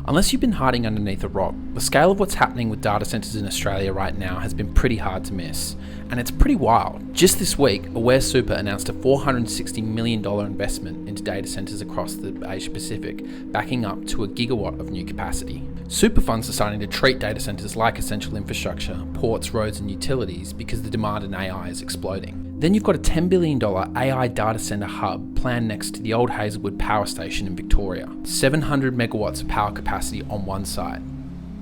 Unless you've been hiding underneath a rock, the scale of what's happening with data centres in Australia right now has been pretty hard to miss, and it's pretty wild. Just this week, Aware Super announced a $460 million investment into data centres across the Asia Pacific, backing up to a gigawatt of new capacity. Super funds are starting to treat data centres like essential infrastructure, ports, roads and utilities because the demand in AI is exploding. Then you've got a $10 billion AI data centre hub planned next to the old Hazelwood Power Station in Victoria. 700 megawatts of power capacity on one site.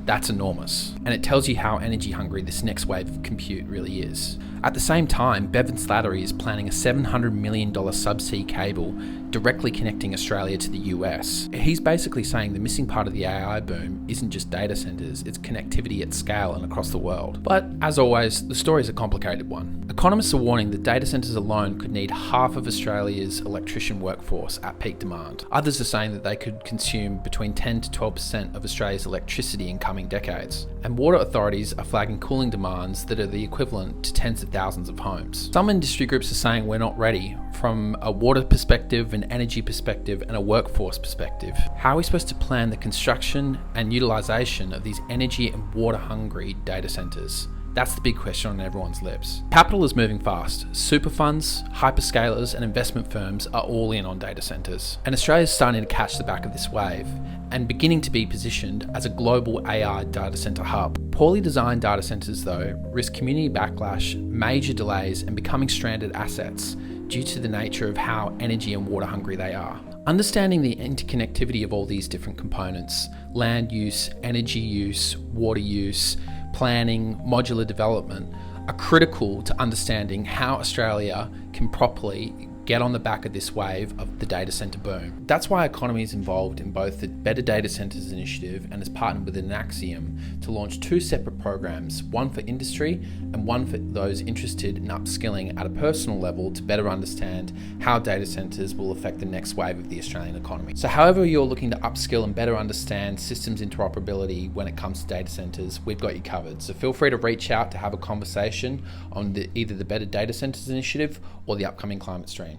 That's enormous, and it tells you how energy hungry this next wave of compute really is. At the same time, Bevan Slattery is planning a $700 million subsea cable directly connecting Australia to the US. He's basically saying the missing part of the AI boom isn't just data centres, it's connectivity at scale and across the world. But as always, the story is a complicated one. Economists are warning that data centres alone could need half of Australia's electrician workforce at peak demand. Others are saying that they could consume between 10 to 12% of Australia's electricity in coming decades. And water authorities are flagging cooling demands that are the equivalent to tens of thousands of homes. Some industry groups are saying we're not ready from a water perspective, an energy perspective and a workforce perspective. How are we supposed to plan the construction and utilisation of these energy and water hungry data centres? That's the big question on everyone's lips. Capital is moving fast. Super funds, hyperscalers and investment firms are all in on data centres. And Australia's starting to catch the back of this wave and beginning to be positioned as a global AI data centre hub. Poorly designed data centres though risk community backlash, major delays and becoming stranded assets due to the nature of how energy and water hungry they are. Understanding the interconnectivity of all these different components, land use, energy use, water use, planning, modular development, are critical to understanding how Australia can properly get on the back of this wave of the data centre boom. That's why Economy is involved in both the Better Data Centres initiative and has partnered with Anaxium to launch two separate programs, one for industry and one for those interested in upskilling at a personal level to better understand how data centres will affect the next wave of the Australian economy. So however you're looking to upskill and better understand systems interoperability when it comes to data centres, we've got you covered. So feel free to reach out to have a conversation on either the Better Data Centres initiative or the upcoming Climate Stream.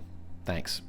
Thanks.